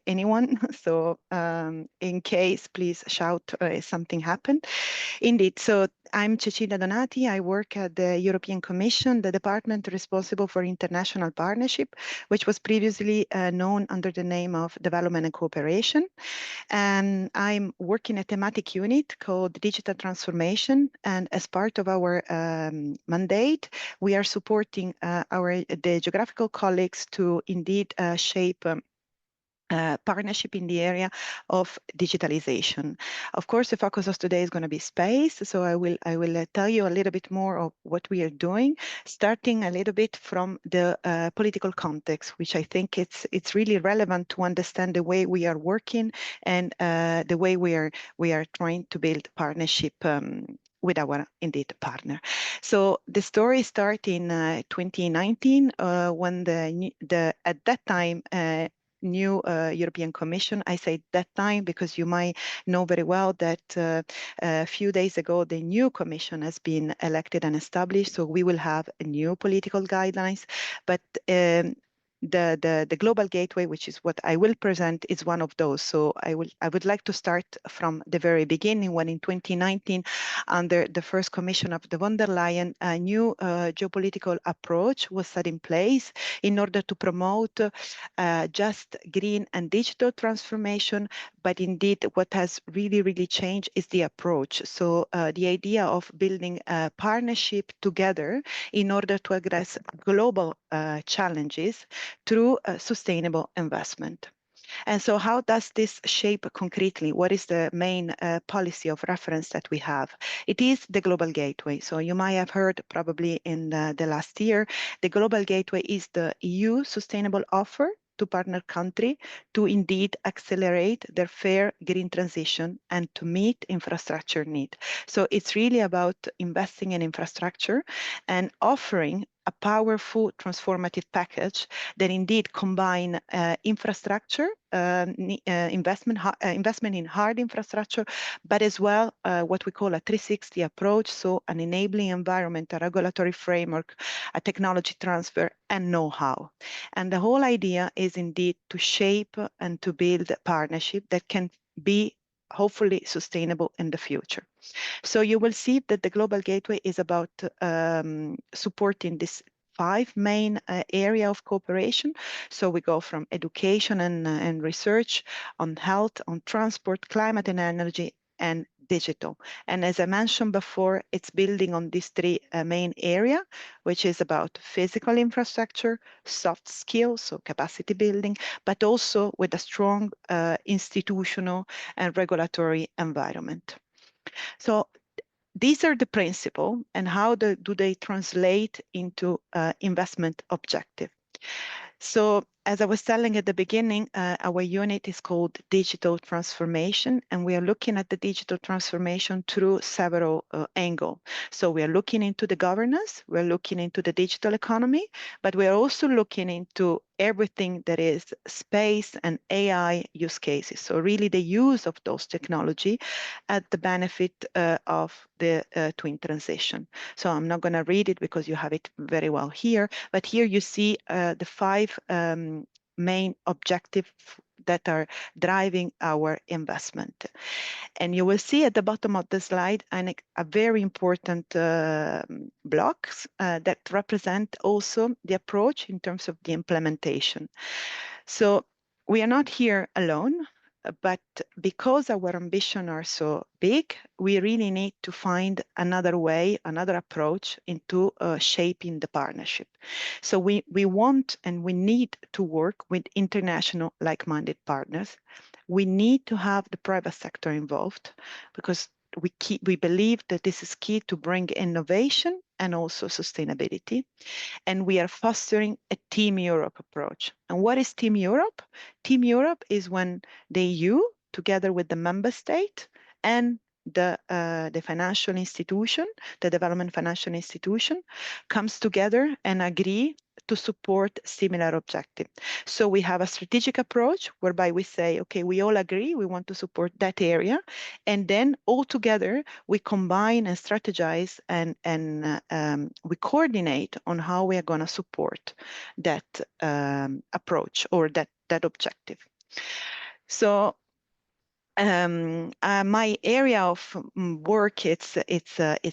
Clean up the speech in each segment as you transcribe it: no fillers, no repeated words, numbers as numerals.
anyone. So in case, please shout if something happened. Indeed. So I'm Cecilia Donati. I work at the European Commission, the department responsible for international partnership, which was previously known under the name of Development and Cooperation. And I'm working a thematic unit called Digital Transformation. And as part of our mandate, we are supporting the geographical colleagues to indeed shape partnership in the area of digitalization. Of course, the focus of today is going to be space, so I will tell you a little bit more of what we are doing, starting a little bit from the political context, which I think it's really relevant to understand the way we are working and the way we are trying to build partnership with our indeed partner. So the story started in 2019 when the at that time new European Commission. I say that time because you might know very well that a few days ago, the new Commission has been elected and established. So we will have a new political guidelines, but the Global Gateway, which is what I will present, is one of those. So I would like to start from the very beginning, when in 2019, under the first commission of the von der Leyen, a new geopolitical approach was set in place in order to promote just green and digital transformation. But indeed, what has really changed is the approach. So the idea of building a partnership together in order to address global challenges through sustainable investment. And so how does this shape concretely? What is the main policy of reference that we have? It is the Global Gateway. So you might have heard probably in the last year, the Global Gateway is the EU sustainable offer to partner country to indeed accelerate their fair green transition and to meet infrastructure need. So it's really about investing in infrastructure and offering a powerful transformative package that indeed combine infrastructure, investment in hard infrastructure, but as well what we call a 360 approach, so an enabling environment, a regulatory framework, a technology transfer, and know-how. And the whole idea is indeed to shape and to build a partnership that can be hopefully sustainable in the future. So you will see that the Global Gateway is about supporting this 5 main area of cooperation. So we go from education and research, on health, on transport, climate and energy, and digital. And as I mentioned before, it's building on these 3 main area, which is about physical infrastructure, soft skills, so capacity building, but also with a strong institutional and regulatory environment. So these are the principles, and how do they translate into investment objective? So as I was telling at the beginning, our unit is called Digital Transformation, and we are looking at the digital transformation through several angles. So we are looking into the governance, we're looking into the digital economy, but we are also looking into everything that is space and AI use cases. So really the use of those technology at the benefit of the twin transition. So I'm not going to read it because you have it very well here, but here you see the 5 main objectives that are driving our investment. And you will see at the bottom of the slide a very important blocks that represent also the approach in terms of the implementation. So we are not here alone, but because our ambitions are so big, we really need to find another way, another approach into shaping the partnership. So we want and we need to work with international like-minded partners. We need to have the private sector involved because we believe that this is key to bring innovation and also sustainability. And we are fostering a Team Europe approach. And what is Team Europe? Team Europe is when the EU, together with the member state and the financial institution, the development financial institution, comes together and agree to support similar objective. So we have a strategic approach whereby we say, okay, we all agree, we want to support that area. And then all together, we combine and strategize and we coordinate on how we are going to support that approach or that objective. So my area of work, it's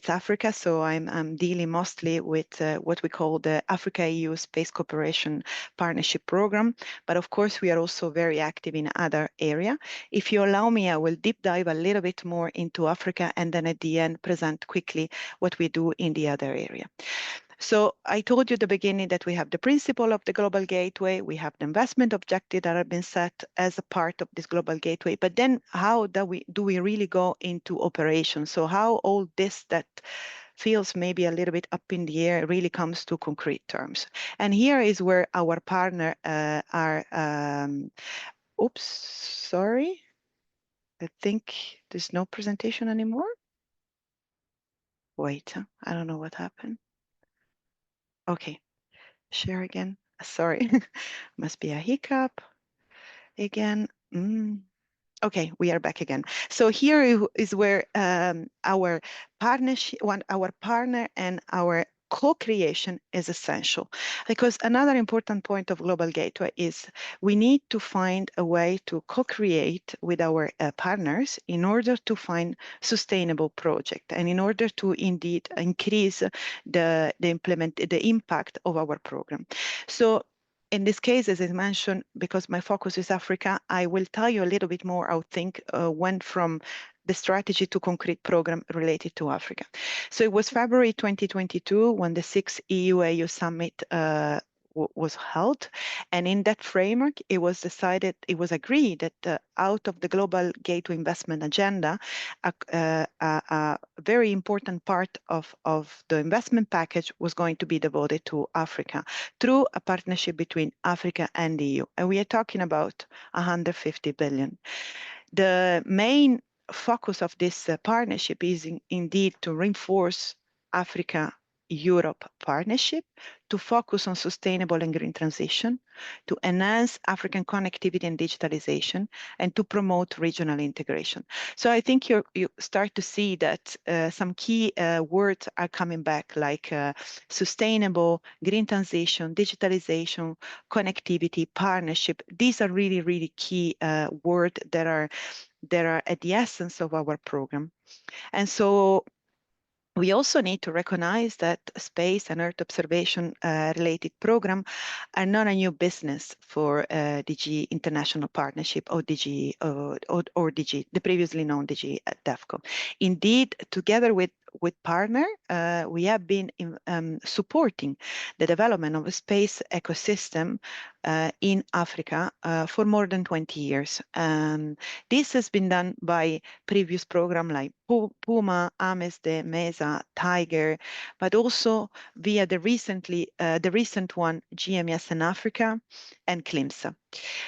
Africa. So I'm dealing mostly with what we call the Africa EU Space Cooperation Partnership Program. But of course, we are also very active in other area. If you allow me, I will deep dive a little bit more into Africa, and then at the end present quickly what we do in the other area. So I told you at the beginning that we have the principle of the global gateway, we have the investment objective that have been set as a part of this global gateway, but then how do we really go into operation? So how all this that feels maybe a little bit up in the air really comes to concrete terms. And here is where our partner are, oops, sorry. I think there's no presentation anymore. Wait, I don't know what happened. Okay. Share again. Sorry, must be a hiccup again. Okay, we are back again. So here is where our partnership, our partner and our co-creation is essential, because another important point of Global Gateway is we need to find a way to co-create with our partners in order to find sustainable project and in order to indeed increase the impact of our program. So in this case, as I mentioned, because my focus is Africa, I will tell you a little bit more, I think, went from the strategy to concrete program related to Africa. So it was February 2022 when the 6th EU-AU Summit was held. And in that framework, it was decided, it was agreed that out of the Global Gateway Investment Agenda, a very important part of the investment package was going to be devoted to Africa through a partnership between Africa and the EU. And we are talking about 150 billion. The main focus of this partnership is indeed to reinforce Africa-Europe partnership, to focus on sustainable and green transition, to enhance African connectivity and digitalization, and to promote regional integration. So I think you start to see that some key words are coming back, like sustainable, green transition, digitalization, connectivity, partnership. These are really, really key words that are at the essence of our program. And so we also need to recognize that space and Earth observation related program are not a new business for DG International Partnership or DG or DG, the previously known DG at DEFCO. Indeed, together with partner, we have been supporting the development of a space ecosystem in Africa for more than 20 years. This has been done by previous programs like Puma, AMESDE, MESA, Tiger, but also via the recent one, GMS in Africa and CLIMSA.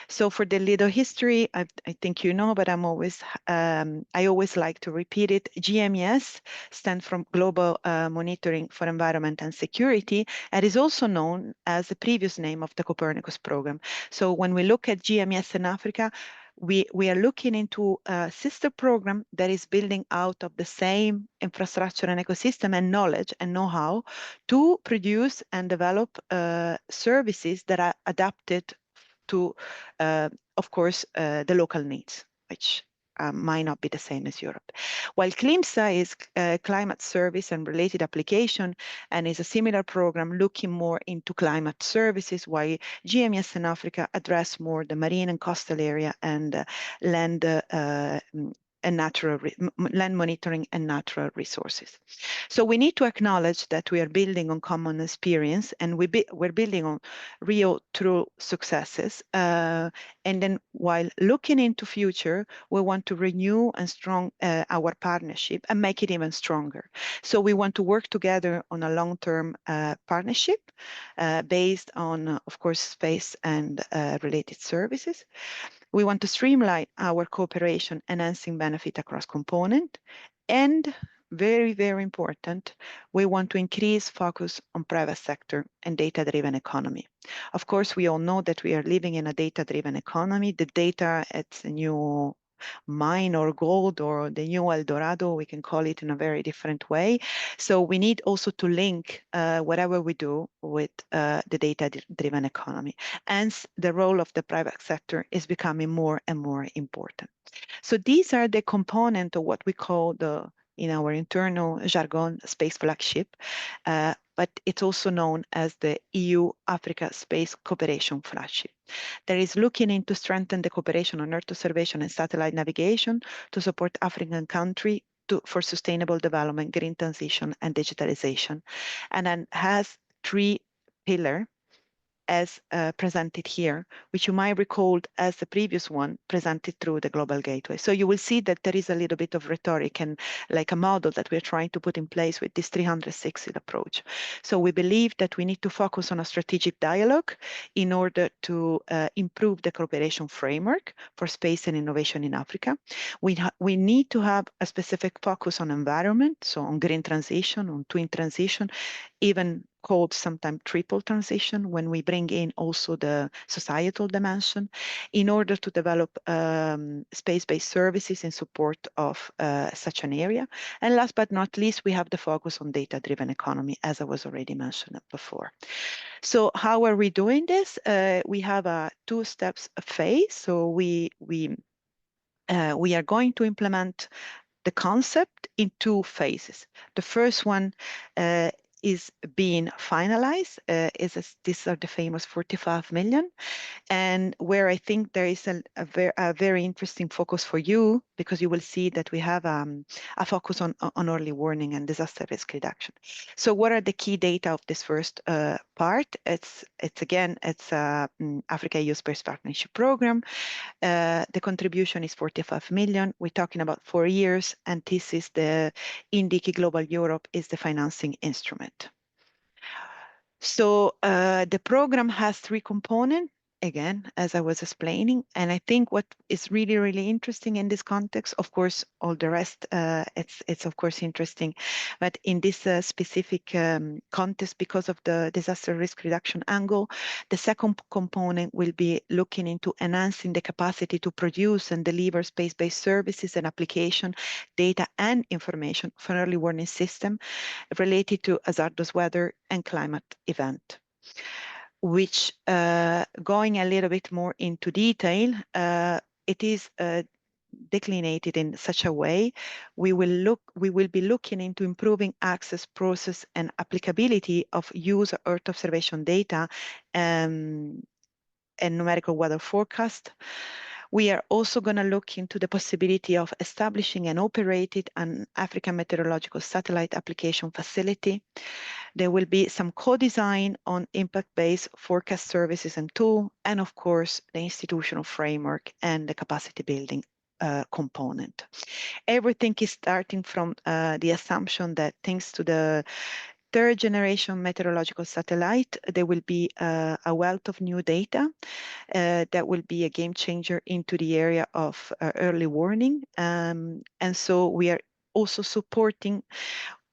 So for the little history, I think you know, but I always like to repeat it. GMES stands for Global Monitoring for Environment and Security, and is also known as the previous name of the Copernicus program. So when we look at GMES in Africa, we are looking into a sister program that is building out of the same infrastructure and ecosystem and knowledge and know-how to produce and develop services that are adapted to, of course, the local needs, which might not be the same as Europe. While CLIMSA is climate service and related application and is a similar program looking more into climate services, while GMS in Africa address more the marine and coastal area and land and land monitoring and natural resources. So we need to acknowledge that we are building on common experience and we're building on real, true successes. And then while looking into future, we want to renew and strong our partnership and make it even stronger. So we want to work together on a long-term partnership based on, of course, space and related services. We want to streamline our cooperation, enhancing benefit across component. And very, very important, we want to increase focus on private sector and data-driven economy. Of course, we all know that we are living in a data-driven economy. The data, it's a new mine or gold or the new El Dorado, we can call it in a very different way. So we need also to link whatever we do with the data-driven economy. Hence, the role of the private sector is becoming more and more important. So these are the component of what we call the, in our internal jargon, space flagship, but it's also known as the EU-Africa Space Cooperation Flagship. That is looking into strengthen the cooperation on Earth observation and satellite navigation to support African countries for sustainable development, green transition, and digitalization. And then has three pillars as presented here, which you might recall as the previous one presented through the Global Gateway. So you will see that there is a little bit of rhetoric and like a model that we're trying to put in place with this 360 approach. So we believe that we need to focus on a strategic dialogue in order to improve the cooperation framework for space and innovation in Africa. We need to have a specific focus on environment, so on green transition, on twin transition, even called sometimes triple transition when we bring in also the societal dimension in order to develop space-based services in support of such an area. And last but not least, we have the focus on data-driven economy, as I was already mentioned before. So how are we doing this? We have a two-steps phase. So we are going to implement the concept in two phases. The first one is being finalized. These are the famous 45 million, and where I think there is a very interesting focus for you, because you will see that we have a focus on early warning and disaster risk reduction. So what are the key data of this first part? It's Africa EU Space Partnership Program. The contribution is 45 million. We're talking about 4 years, and this is the INDICI Global Europe is the financing instrument. So the program has three components, again, as I was explaining, and I think what is really, really interesting in this context, of course, all the rest, it's of course interesting, but in this specific context, because of the disaster risk reduction angle, the second component will be looking into enhancing the capacity to produce and deliver space-based services and application, data and information for early warning system related to hazardous weather and climate event, which going a little bit more into detail, it is declinated in such a way. We will be looking into improving access, process, and applicability of use of Earth observation data and numerical weather forecast. We are also going to look into the possibility of establishing and operating an African meteorological satellite application facility. There will be some co-design on impact-based forecast services and tool, and of course, the institutional framework and the capacity building component. Everything is starting from the assumption that thanks to the third generation meteorological satellite, there will be a wealth of new data that will be a game changer into the area of early warning. And so we are also supporting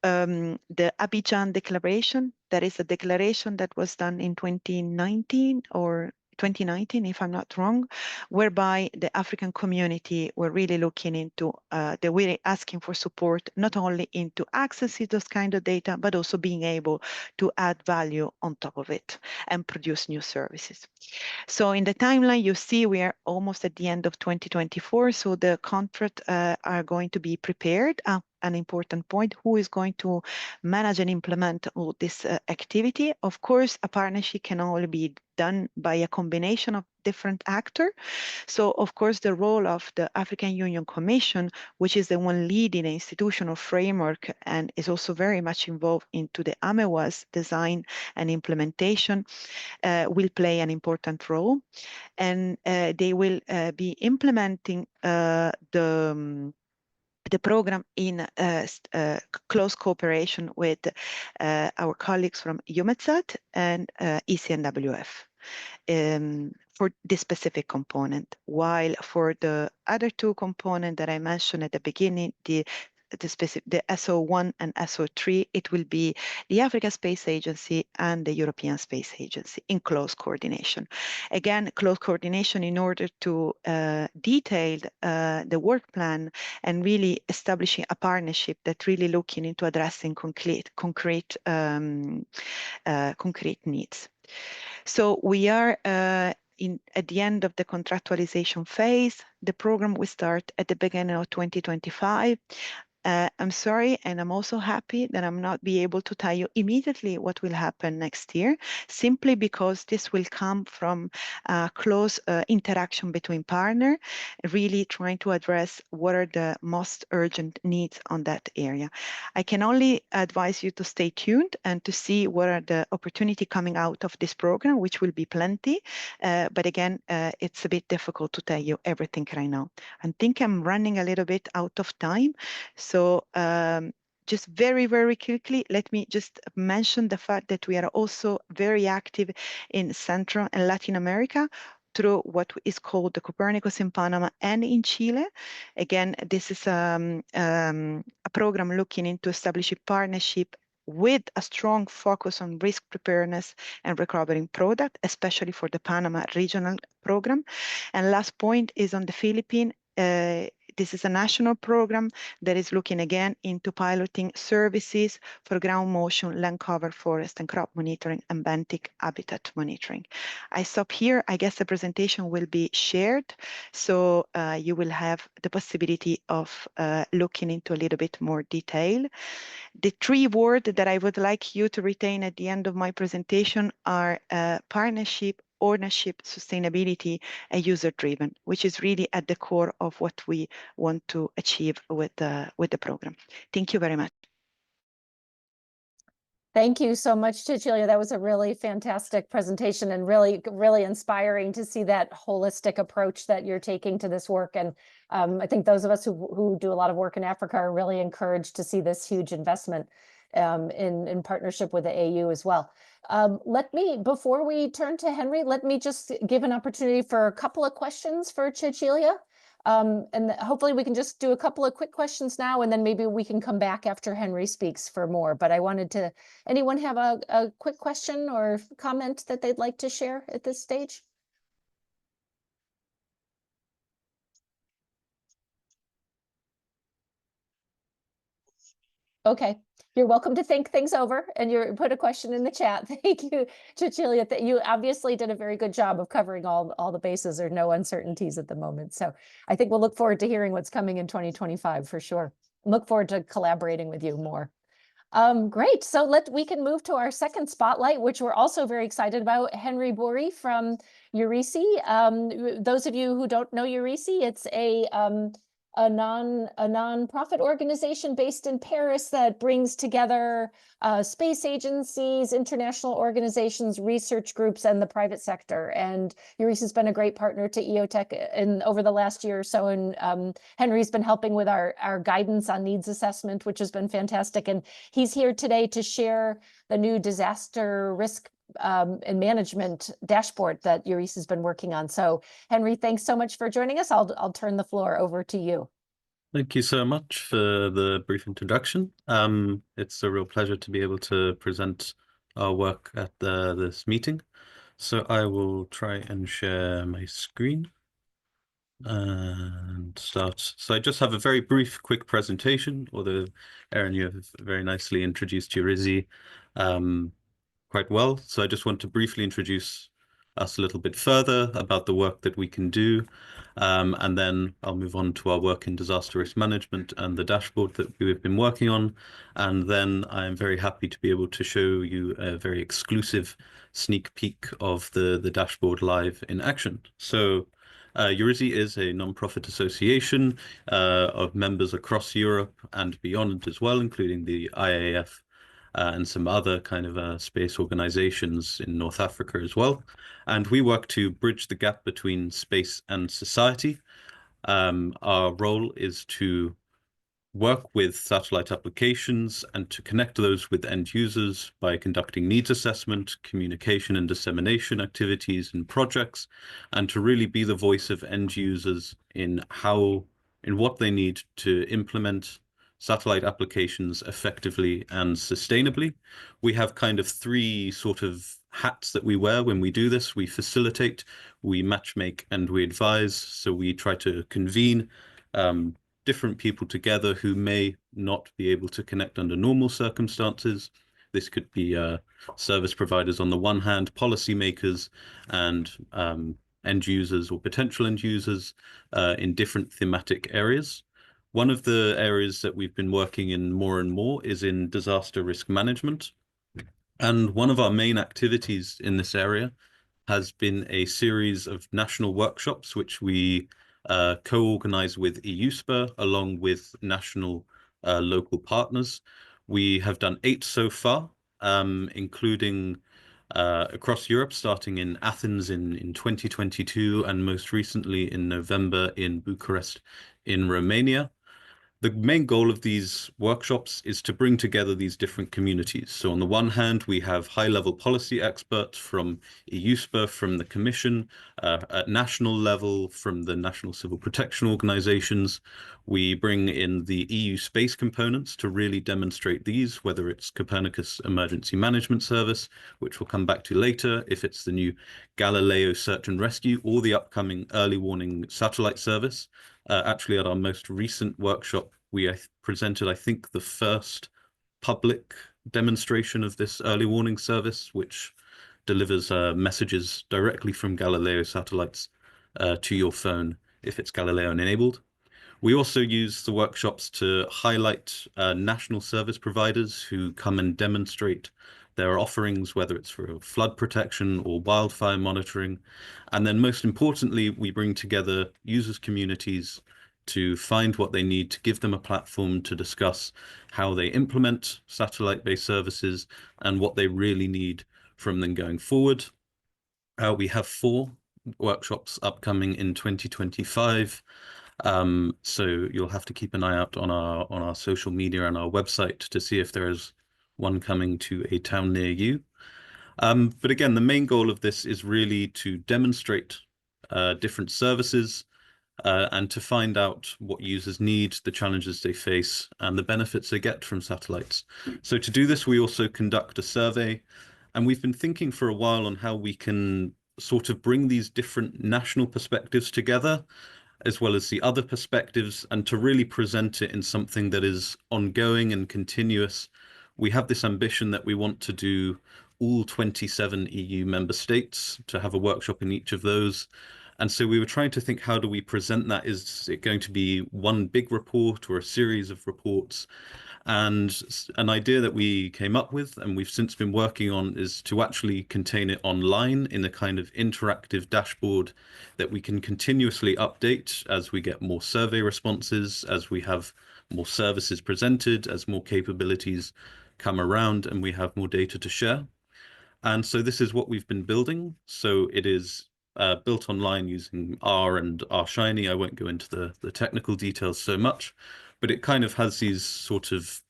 the Abidjan Declaration. That is a declaration that was done in 2019 or 2019, if I'm not wrong, whereby the African community were really looking into, they were asking for support, not only into accessing those kind of data, but also being able to add value on top of it and produce new services. So in the timeline, you see we are almost at the end of 2024. So the contract are going to be prepared. An important point, who is going to manage and implement all this activity? Of course, a partnership can only be done by a combination of different actors. So of course, the role of the African Union Commission, which is the one leading the institutional framework and is also very much involved into the AMEWA's design and implementation, will play an important role. And they will be implementing the program in close cooperation with our colleagues from UMETSAT and ECNWF for this specific component. While for the other two components that I mentioned at the beginning, the the SO1 and SO3, it will be the Africa Space Agency and the European Space Agency in close coordination. Again, close coordination in order to detail the work plan and really establishing a partnership that really looking into addressing concrete needs. So we are at the end of the contractualization phase. The program will start at the beginning of 2025. I'm sorry, and I'm also happy that I'm not be able to tell you immediately what will happen next year, simply because this will come from close interaction between partners, really trying to address what are the most urgent needs on that area. I can only advise you to stay tuned and to see what are the opportunity coming out of this program, which will be plenty. But again, it's a bit difficult to tell you everything right now. I think I'm running a little bit out of time. So just very, very quickly, let me just mention the fact that we are also very active in Central and Latin America through what is called the Copernicus in Panama and in Chile. Again, this is a program looking into establishing partnership with a strong focus on risk preparedness and recovering product, especially for the Panama regional program. And last point is on the Philippines. This is a national program that is looking again into piloting services for ground motion, land cover, forest and crop monitoring, and benthic habitat monitoring. I stop here. I guess the presentation will be shared, so you will have the possibility of looking into a little bit more detail. The three words that I would like you to retain at the end of my presentation are partnership, ownership, sustainability, and user-driven, which is really at the core of what we want to achieve with the program. Thank you very much. Thank you so much, Cecilia. That was a really fantastic presentation and really, really inspiring to see that holistic approach that you're taking to this work. And I think those of us who do a lot of work in Africa are really encouraged to see this huge investment in partnership with the AU as well. Before we turn to Henry, let me just give an opportunity for a couple of questions for Cecilia. And hopefully we can just do a couple of quick questions now, and then maybe we can come back after Henry speaks for more. But I wanted to, anyone have a quick question or comment that they'd like to share at this stage? Okay, you're welcome to think things over and you put a question in the chat. Thank you, Cecilia. You obviously did a very good job of covering all the bases. There are no uncertainties at the moment. So I think we'll look forward to hearing what's coming in 2025 for sure. Look forward to collaborating with you more. Great. So we can move to our second spotlight, which we're also very excited about. Henry Bouri from EURISY. Those of you who don't know EURISY, it's a non-profit organization based in Paris that brings together space agencies, international organizations, research groups, and the private sector. And EURISY has been a great partner to EOTech over the last year or so. And Henry's been helping with our guidance on needs assessment, which has been fantastic. And he's here today to share the new disaster risk and management dashboard that EURISY has been working on. So Henry, thanks so much for joining us. I'll turn the floor over to you. Thank you so much for the brief introduction. It's a real pleasure to be able to present our work at this meeting. So I will try and share my screen and start. So I just have a very brief, quick presentation, although Erin, you have very nicely introduced EURISY quite well. So I just want to briefly introduce us a little bit further about the work that we can do. And then I'll move on to our work in disaster risk management and the dashboard that we've been working on. And then I'm very happy to be able to show you a very exclusive sneak peek of the dashboard live in action. So EURISY is a non-profit association of members across Europe and beyond as well, including the IAF and some other kind of space organizations in North Africa as well. And we work to bridge the gap between space and society. Our role is to work with satellite applications and to connect those with end users by conducting needs assessment, communication and dissemination activities and projects, and to really be the voice of end users in what they need to implement satellite applications effectively and sustainably. We have kind of three sort of hats that we wear when we do this. We facilitate, we matchmake, and we advise. So we try to convene different people together who may not be able to connect under normal circumstances. This could be service providers on the one hand, policymakers, and end users or potential end users in different thematic areas. One of the areas that we've been working in more and more is in disaster risk management. And one of our main activities in this area has been a series of national workshops, which we co-organize with EUSPA along with national local partners. We have done 8 so far, including across Europe, starting in Athens in 2022, and most recently in November in Bucharest in Romania. The main goal of these workshops is to bring together these different communities. So on the one hand, we have high-level policy experts from EUSPA, from the Commission, at national level, from the national civil protection organizations. We bring in the EU space components to really demonstrate these, whether it's Copernicus Emergency Management Service, which we'll come back to later, if it's the new Galileo Search and Rescue, or the upcoming Early Warning Satellite Service. Actually, at our most recent workshop, we presented, I think, the first public demonstration of this early warning service, which delivers messages directly from Galileo satellites to your phone if it's Galileo enabled. We also use the workshops to highlight national service providers who come and demonstrate their offerings, whether it's for flood protection or wildfire monitoring. And then most importantly, we bring together users' communities to find what they need to give them a platform to discuss how they implement satellite-based services and what they really need from them going forward. We have 4 workshops upcoming in 2025. So you'll have to keep an eye out on our social media and our website to see if there is one coming to a town near you. But again, the main goal of this is really to demonstrate different services and to find out what users need, the challenges they face, and the benefits they get from satellites. So to do this, we also conduct a survey, and we've been thinking for a while on how we can sort of bring these different national perspectives together, as well as the other perspectives, and to really present it in something that is ongoing and continuous. We have this ambition that we want to do all 27 EU member states, to have a workshop in each of those. And so we were trying to think, how do we present that? Is it going to be one big report or a series of reports? And an idea that we came up with, and we've since been working on, is to actually contain it online in a kind of interactive dashboard that we can continuously update as we get more survey responses, as we have more services presented, as more capabilities come around, and we have more data to share. And so this is what we've been building. So it is built online using R and R Shiny. I won't go into the technical details so much, but it kind of has these sort of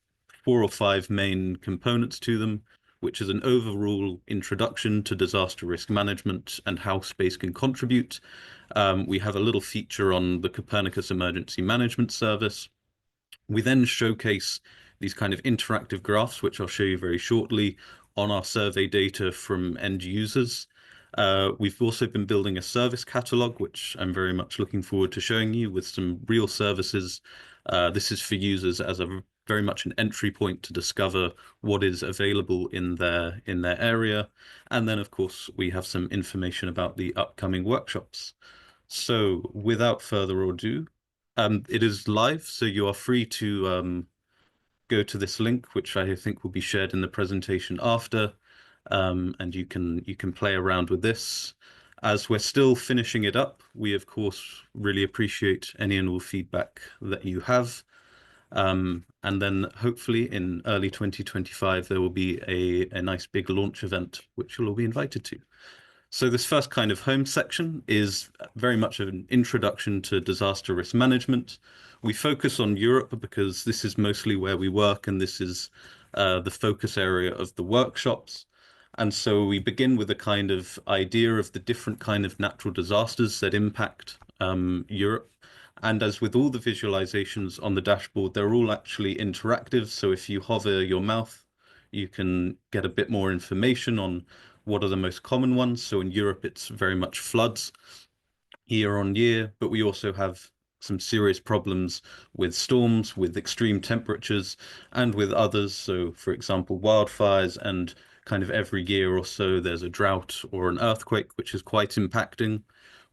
4 or 5 main components to them, which is an overall introduction to disaster risk management and how space can contribute. We have a little feature on the Copernicus Emergency Management Service. We then showcase these kind of interactive graphs, which I'll show you very shortly, on our survey data from end users. We've also been building a service catalog, which I'm very much looking forward to showing you, with some real services. This is for users as a very much an entry point to discover what is available in their area. And then, of course, we have some information about the upcoming workshops. So without further ado, it is live, so you are free to go to this link, which I think will be shared in the presentation after, and you can play around with this. As we're still finishing it up, we of course really appreciate any and all feedback that you have. And then hopefully in early 2025, there will be a nice big launch event, which you'll all be invited to. So this first kind of home section is very much an introduction to disaster risk management. We focus on Europe because this is mostly where we work, and this is the focus area of the workshops. And so we begin with a kind of idea of the different kind of natural disasters that impact Europe. And as with all the visualizations on the dashboard, they're all actually interactive. So if you hover your mouth, you can get a bit more information on what are the most common ones. So in Europe, it's very much floods year on year, but we also have some serious problems with storms, with extreme temperatures, and with others. So, for example, wildfires, and kind of every year or so there's a drought or an earthquake, which is quite impacting.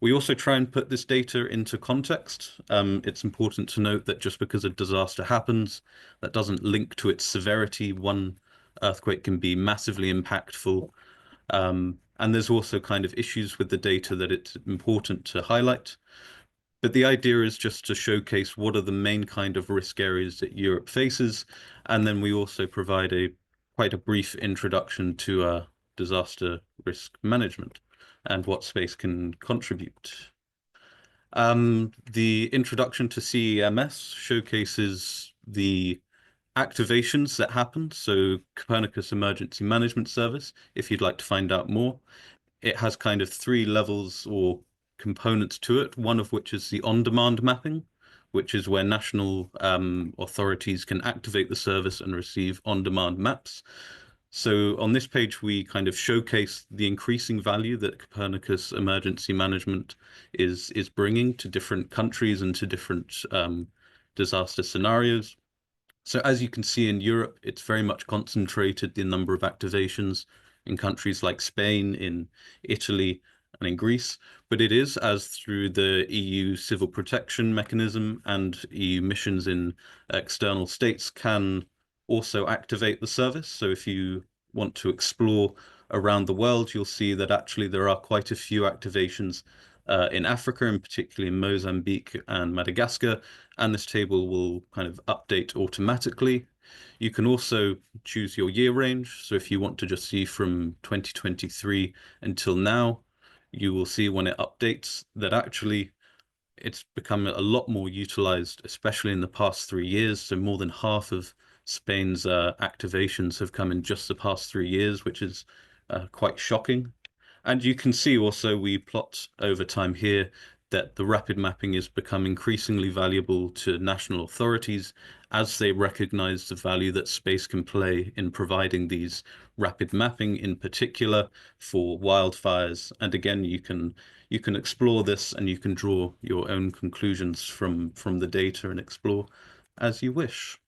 We also try and put this data into context. It's important to note that just because a disaster happens, that doesn't link to its severity. One earthquake can be massively impactful. And there's also kind of issues with the data that it's important to highlight. But the idea is just to showcase what are the main kind of risk areas that Europe faces. And then we also provide quite a brief introduction to disaster risk management and what space can contribute. The introduction to CEMS showcases the activations that happen. So Copernicus Emergency Management Service, if you'd like to find out more, it has kind of 3 levels or components to it, one of which is the on-demand mapping, which is where national authorities can activate the service and receive on-demand maps. So on this page, we kind of showcase the increasing value that Copernicus Emergency Management is bringing to different countries and to different disaster scenarios. So as you can see in Europe, it's very much concentrated the number of activations in countries like Spain, in Italy, and in Greece. But it is, as through the EU civil protection mechanism and EU missions in external states can also activate the service. So if you want to explore around the world, you'll see that actually there are quite a few activations in Africa, and particularly in Mozambique and Madagascar, and this table will kind of update automatically. You can also choose your year range. So if you want to just see from 2023 until now, you will see when it updates that actually it's become a lot more utilized, especially in the past 3 years. So more than half of Spain's activations have come in just the past 3 years, which is quite shocking. And you can see also we plot over time here that the rapid mapping is become increasingly valuable to national authorities as they recognize the value that space can play in providing these rapid mapping, in particular for wildfires. And again, you can explore this and you can draw your own conclusions from the data and explore as you wish.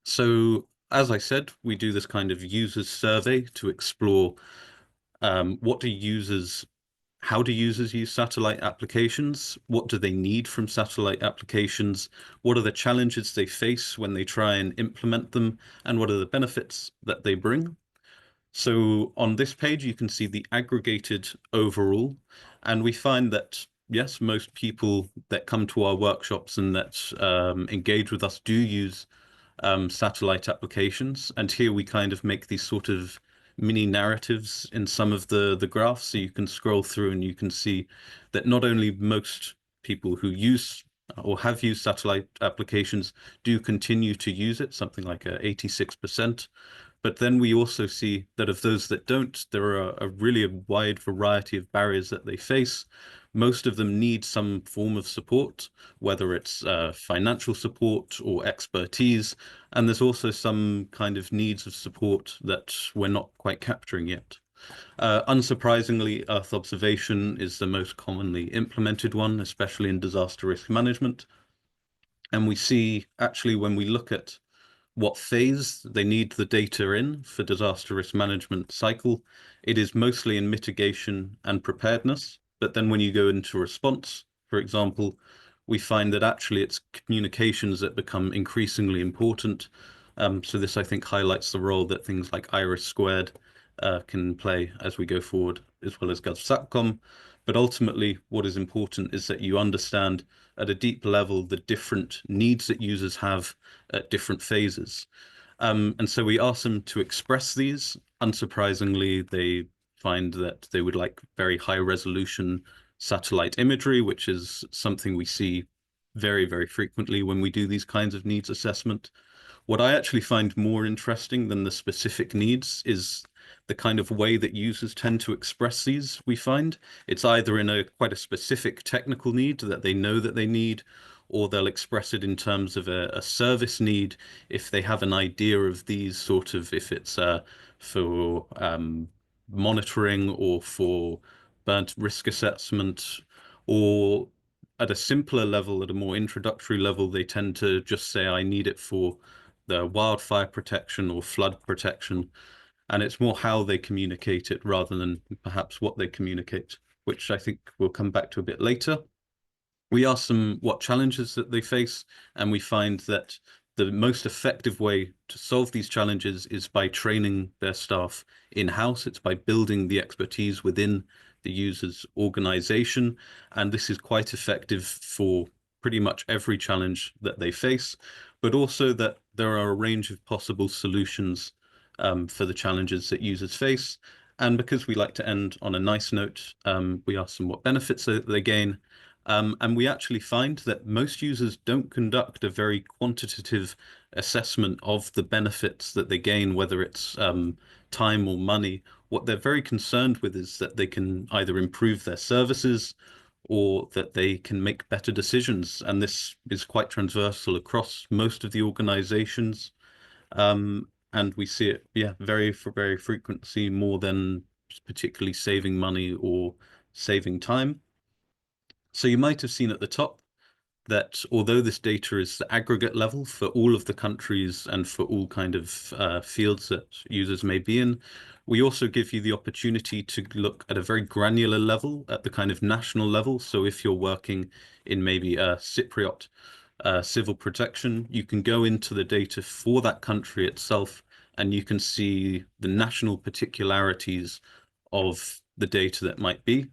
So as I said, we do this kind of users survey to explore how do users use satellite applications? What do they need from satellite applications? What are the challenges they face when they try and implement them? And what are the benefits that they bring? So on this page, you can see the aggregated overall. And we find that, yes, most people that come to our workshops and that engage with us do use satellite applications. And here we kind of make these sort of mini narratives in some of the graphs, so you can scroll through and you can see that not only most people who use or have used satellite applications do continue to use it, something like 86%, but then we also see that of those that don't, there are a really wide variety of barriers that they face. Most of them need some form of support, whether it's financial support or expertise. And there's also some kind of needs of support that we're not quite capturing yet. Unsurprisingly, Earth observation is the most commonly implemented one, especially in disaster risk management. And we see actually when we look at what phase they need the data in for disaster risk management cycle, it is mostly in mitigation and preparedness. But then when you go into response, for example, we find that actually it's communications that become increasingly important. So this, I think, highlights the role that things like IRIS² can play as we go forward, as well as GovSatcom. But ultimately, what is important is that you understand at a deep level the different needs that users have at different phases. And so we ask them to express these. Unsurprisingly, they find that they would like very high resolution satellite imagery, which is something we see very, very frequently when we do these kinds of needs assessment. What I actually find more interesting than the specific needs is the kind of way that users tend to express these, we find. It's either in quite a specific technical need that they know that they need, or they'll express it in terms of a service need if they have an idea of these sort of, if it's for monitoring or for burnt risk assessment, or at a simpler level, at a more introductory level, they tend to just say, I need it for the wildfire protection or flood protection. And it's more how they communicate it rather than perhaps what they communicate, which I think we'll come back to a bit later. We ask them what challenges that they face, and we find that the most effective way to solve these challenges is by training their staff in-house. It's by building the expertise within the user's organization, and this is quite effective for pretty much every challenge that they face, but also that there are a range of possible solutions for the challenges that users face. And because we like to end on a nice note, we ask them what benefits they gain. And we actually find that most users don't conduct a very quantitative assessment of the benefits that they gain, whether it's time or money. What they're very concerned with is that they can either improve their services or that they can make better decisions. And this is quite transversal across most of the organizations. And we see it, yeah, very frequently, more than particularly saving money or saving time. So you might have seen at the top that although this data is the aggregate level for all of the countries and for all kind of fields that users may be in, we also give you the opportunity to look at a very granular level, at the kind of national level. So if you're working in maybe a Cypriot civil protection, you can go into the data for that country itself, and you can see the national particularities of the data that might be.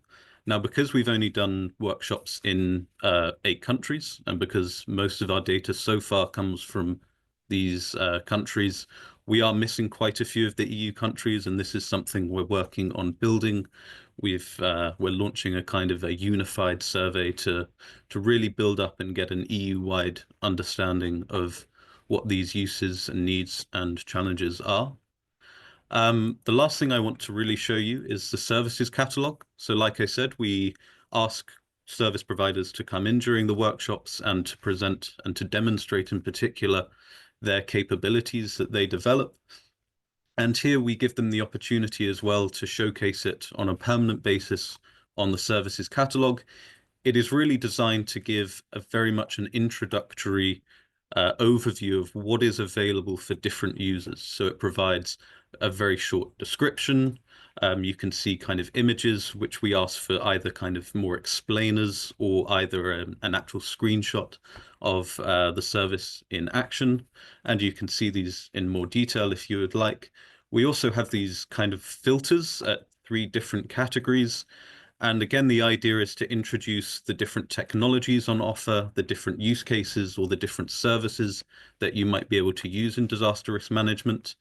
Now, because we've only done workshops in 8 countries, and because most of our data so far comes from these countries, we are missing quite a few of the EU countries, and this is something we're working on building. We're launching a kind of a unified survey to really build up and get an EU-wide understanding of what these uses and needs and challenges are. The last thing I want to really show you is the services catalog. So like I said, we ask service providers to come in during the workshops and to present and to demonstrate in particular their capabilities that they develop. And here we give them the opportunity as well to showcase it on a permanent basis on the services catalog. It is really designed to give a very much an introductory overview of what is available for different users. So it provides a very short description. You can see kind of images, which we ask for either kind of more explainers or either an actual screenshot of the service in action. And you can see these in more detail if you would like. We also have these kind of filters at 3 different categories. And again, the idea is to introduce the different technologies on offer, the different use cases or the different services that you might be able to use in disaster risk management.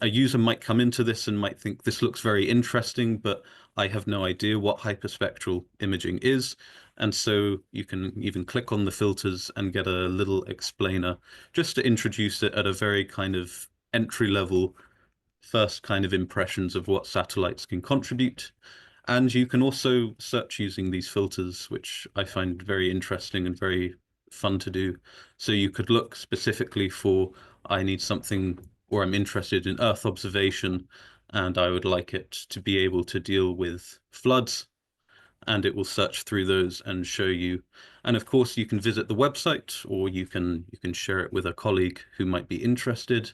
A user might come into this and might think this looks very interesting, but I have no idea what hyperspectral imaging is. And so you can even click on the filters and get a little explainer just to introduce it at a very kind of entry level, first kind of impressions of what satellites can contribute. And you can also search using these filters, which I find very interesting and very fun to do. So you could look specifically for, I need something, or I'm interested in Earth observation, and I would like it to be able to deal with floods, and it will search through those and show you. And of course, you can visit the website, or you can share it with a colleague who might be interested.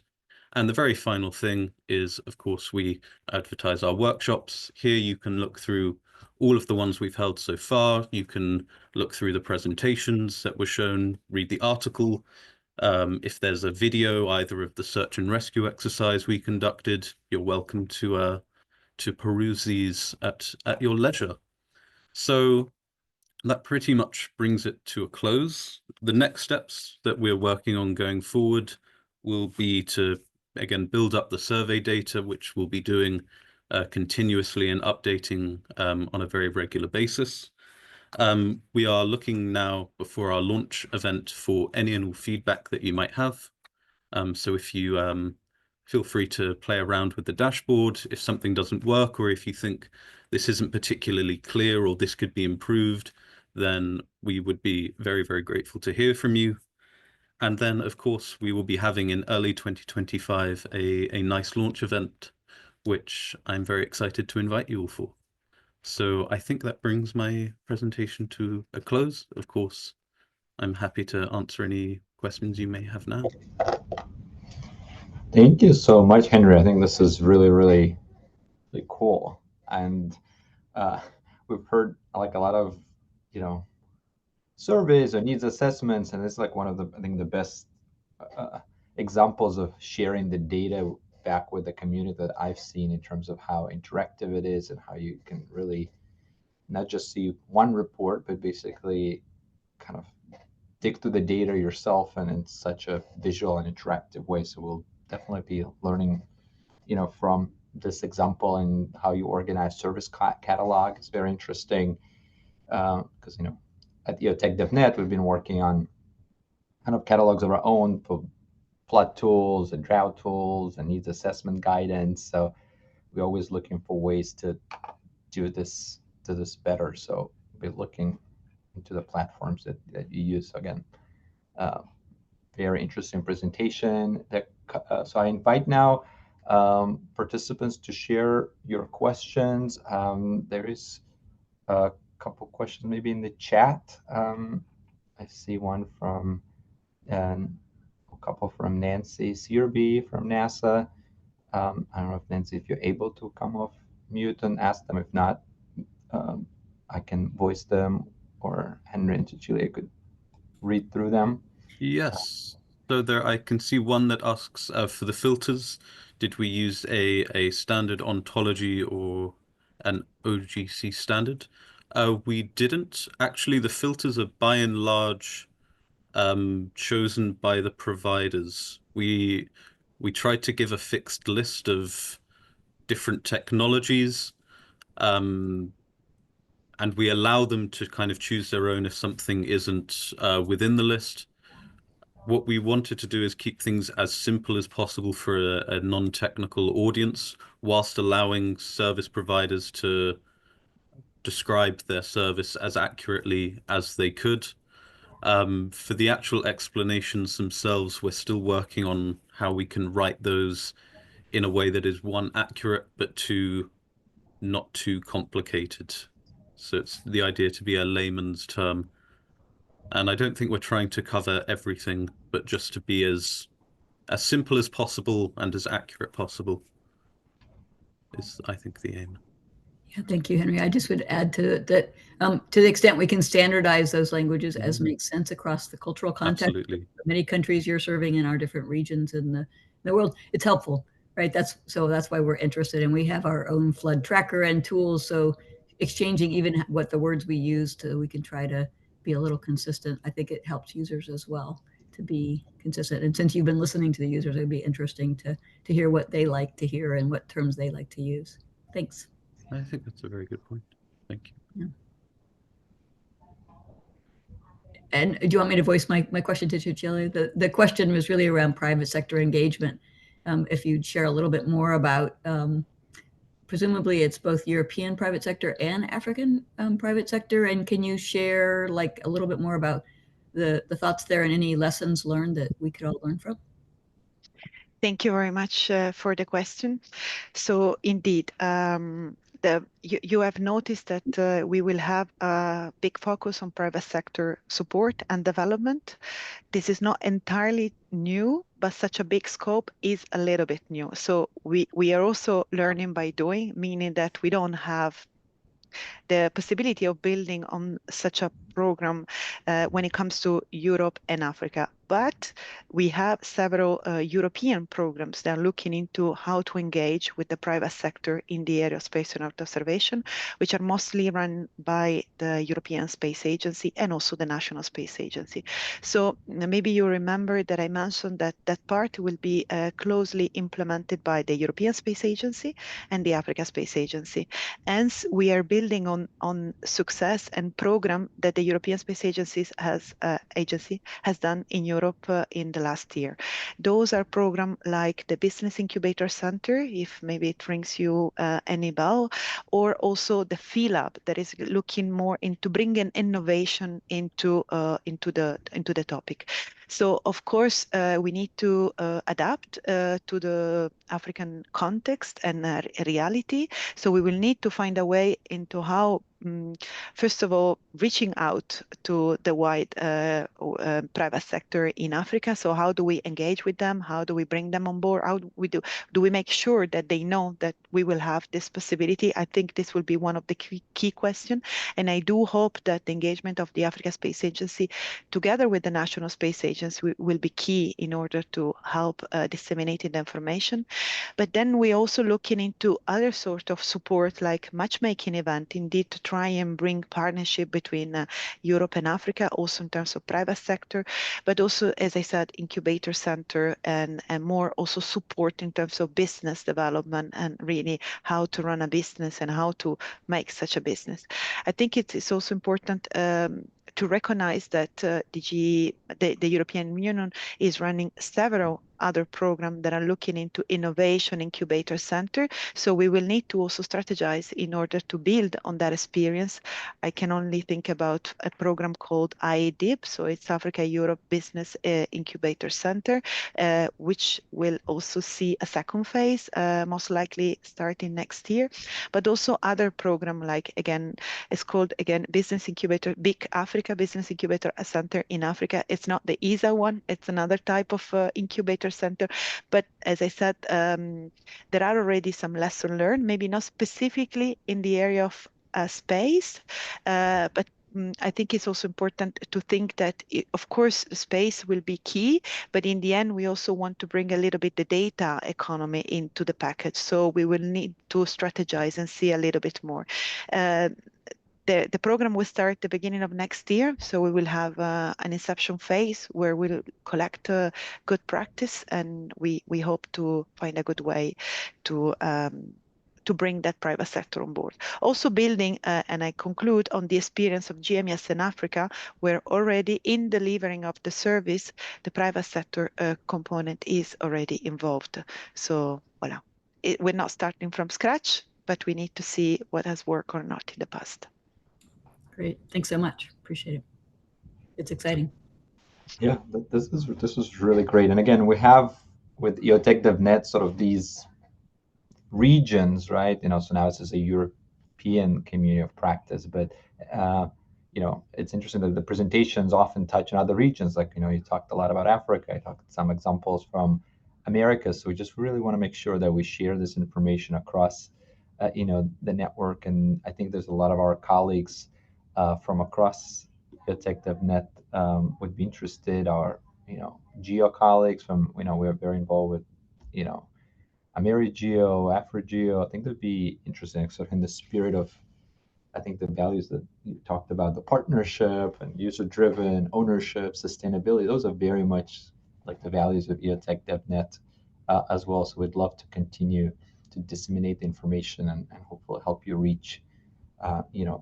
And the very final thing is, of course, we advertise our workshops. Here you can look through all of the ones we've held so far. You can look through the presentations that were shown, read the article. If there's a video, either of the search and rescue exercise we conducted, you're welcome to peruse these at your leisure. So that pretty much brings it to a close. The next steps that we're working on going forward will be to, again, build up the survey data, which we'll be doing continuously and updating on a very regular basis. We are looking now before our launch event for any and all feedback that you might have. So if you feel free to play around with the dashboard if something doesn't work, or if you think this isn't particularly clear or this could be improved, then we would be very, very grateful to hear from you. And then, of course, we will be having in early 2025 a nice launch event, which I'm very excited to invite you all for. So I think that brings my presentation to a close. Of course, I'm happy to answer any questions you may have now. Thank you so much, Henry. I think this is really, really, really cool. And we've heard like a lot of, surveys or needs assessments, and it's like one of the, I think, the best examples of sharing the data back with the community that I've seen in terms of how interactive it is and how you can really not just see one report, but basically kind of dig through the data yourself and in such a visual and interactive way. So we'll definitely be learning, from this example and how you organize service catalog. It's very interesting because, at EOTech.net, we've been working on kind of catalogs of our own for flood tools and drought tools and needs assessment guidance. So we're always looking for ways to do this better. So we'll be looking into the platforms that you use. So again, very interesting presentation. So I invite now participants to share your questions. There is a couple questions maybe in the chat. I see one from a couple from Nancy Searby from NASA. I don't know if Nancy, if you're able to come off mute and ask them. If not, I can voice them, or Henry and Cecilia could read through them. Yes. So there I can see one that asks for the filters, did we use a standard ontology or an OGC standard? We didn't. Actually, the filters are by and large chosen by the providers. We tried to give a fixed list of different technologies, and we allow them to kind of choose their own if something isn't within the list. What we wanted to do is keep things as simple as possible for a non-technical audience, whilst allowing service providers to describe their service as accurately as they could. For the actual explanations themselves, we're still working on how we can write those in a way that is, one, accurate, but two, not too complicated. So it's the idea to be a layman's term. And I don't think we're trying to cover everything, but just to be as simple as possible and as accurate possible is, I think, the aim. Yeah, thank you, Henry. I just would add to that, to the extent we can standardize those languages as makes sense across the cultural context. Absolutely. Many countries you're serving in our different regions in the world, it's helpful, right? That's why we're interested, and we have our own flood tracker and tools. So exchanging even what the words we use, we can try to be a little consistent. I think it helps users as well to be consistent. And since you've been listening to the users, it'd be interesting to hear what they like to hear and what terms they like to use. Thanks. I think that's a very good point. Thank you. Yeah. And do you want me to voice my question to Cecilia? The question was really around private sector engagement. If you'd share a little bit more about, presumably it's both European private sector and African private sector. And can you share like a little bit more about the thoughts there and any lessons learned that we could all learn from? Thank you very much for the question. So indeed, you have noticed that we will have a big focus on private sector support and development. This is not entirely new, but such a big scope is a little bit new. So we are also learning by doing, meaning that we don't have the possibility of building on such a program when it comes to Europe and Africa. But we have several European programs that are looking into how to engage with the private sector in the area of space and Earth observation, which are mostly run by the European Space Agency and also the National Space Agency. So maybe you remember that I mentioned that that part will be closely implemented by the European Space Agency and the Africa Space Agency. Hence, we are building on success and program that the European Space Agency has done in Europe in the last year. Those are programs like the Business Incubator Center, if maybe it rings you any bell, or also the PhilLab that is looking more into bringing innovation into the topic. So of course we need to adapt to the African context and reality. So we will need to find a way into how, first of all, reaching out to the wide private sector in Africa. So how do we engage with them? How do we bring them on board? How do we make sure that they know that we will have this possibility? I think this will be one of the key questions. And I do hope that the engagement of the Africa Space Agency together with the National Space Agency will be key in order to help disseminating the information. But then we're also looking into other sort of support like matchmaking event, indeed to try and bring partnership between Europe and Africa, also in terms of private sector, but also, as I said, incubator center and more also support in terms of business development and really how to run a business and how to make such a business. I think it's also important to recognize that the European Union is running several other programs that are looking into innovation incubator center. So we will need to also strategize in order to build on that experience. I can only think about a program called IEDIP, so it's Africa Europe Business Incubator Center, which will also see a second phase, most likely starting next year, but also other program like, again, it's called, again, Business Incubator, Big Africa Business Incubator Center in Africa. It's not the ESA one, it's another type of incubator center. But as I said, there are already some lessons learned, maybe not specifically in the area of space, but I think it's also important to think that, of course, space will be key, but in the end, we also want to bring a little bit the data economy into the package. So we will need to strategize and see a little bit more. The program will start at the beginning of next year, so we will have an inception phase where we'll collect good practice, and we hope to find a good way to bring that private sector on board. Also building, and I conclude on the experience of GMES in Africa, where already in delivering of the service, the private sector component is already involved. So voilà, we're not starting from scratch, but we need to see what has worked or not in the past. Great, thanks so much. Appreciate it. It's exciting. Yeah, this is really great. And again, we have with EOTech.net sort of these regions, right? So now it's a European community of practice, but it's interesting that the presentations often touch on other regions. Like, you talked a lot about Africa. I talked some examples from America. So we just really want to make sure that we share this information across, the network. And I think there's a lot of our colleagues from across EOTech.net would be interested. Our, Geo colleagues from, we're very involved with, AmeriGeo, AfriGeo. I think that'd be interesting, sort of in the spirit of, I think, the values that you talked about, the partnership and user-driven ownership, sustainability. Those are very much like the values of EOTech.net as well. So we'd love to continue to disseminate the information and hopefully help you reach,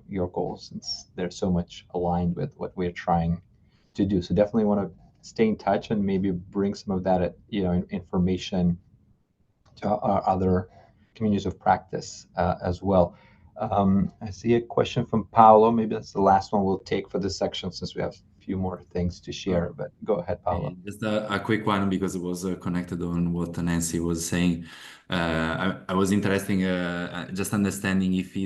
your goals, since they're so much aligned with what we're trying to do. So definitely want to stay in touch and maybe bring some of that, information to our other communities of practice as well. I see a question from Paolo. Maybe that's the last one we'll take for this section, since we have a few more things to share. But go ahead, Paolo. Just a quick one, because it was connected on what Nancy was saying. I was interested just understanding if it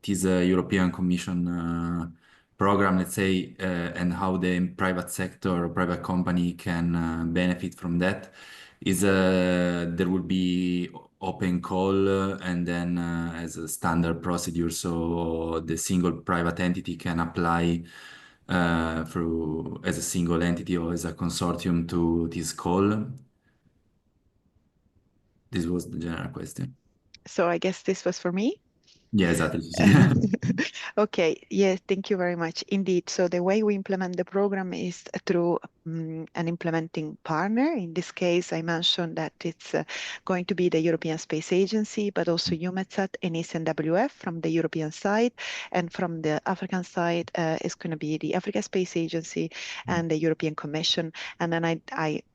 is a European Commission program, let's say, and how the private sector or private company can benefit from that. Is there will be open call and then as a standard procedure, so the single private entity can apply through as a single entity or as a consortium to this call? This was the general question. So I guess this was for me. Yeah, exactly. Okay, yes, thank you very much. Indeed, so the way we implement the program is through an implementing partner. In this case, I mentioned that it's going to be the European Space Agency, but also EUMETSAT and ECNWF from the European side, and from the African side is going to be the Africa Space Agency and the European Commission. And then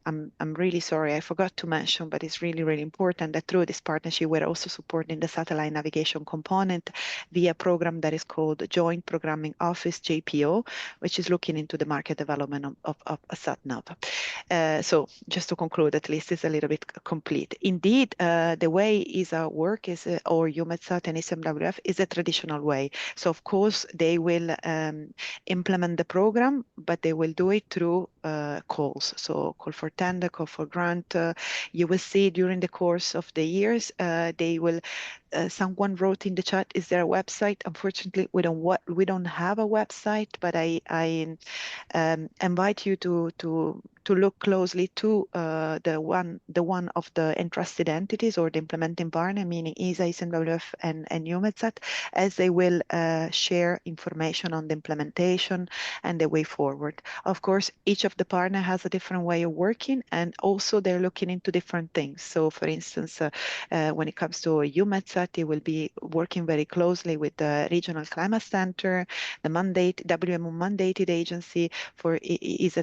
I'm really sorry, I forgot to mention, but it's really, really important that through this partnership, we're also supporting the satellite navigation component via a program that is called Joint Programming Office, JPO, which is looking into the market development of a SatNav. So just to conclude, at least it's a little bit complete. Indeed, the way ESA work is, or EUMETSAT and ECMWF, is a traditional way. So of course, they will implement the program, but they will do it through calls. So call for tender, call for grant. You will see during the course of the years, they will. Someone wrote in the chat, "Is there a website?" Unfortunately, we don't have a website, but I invite you to look closely to the one of the entrusted entities or the implementing partner, meaning ESA, ECMWF, and EUMETSAT, as they will share information on the implementation and the way forward. Of course, each of the partner has a different way of working, and also they're looking into different things. So, for instance, when it comes to EUMETSAT, it will be working very closely with the Regional Climate Center, the WMO mandated agency. For ESA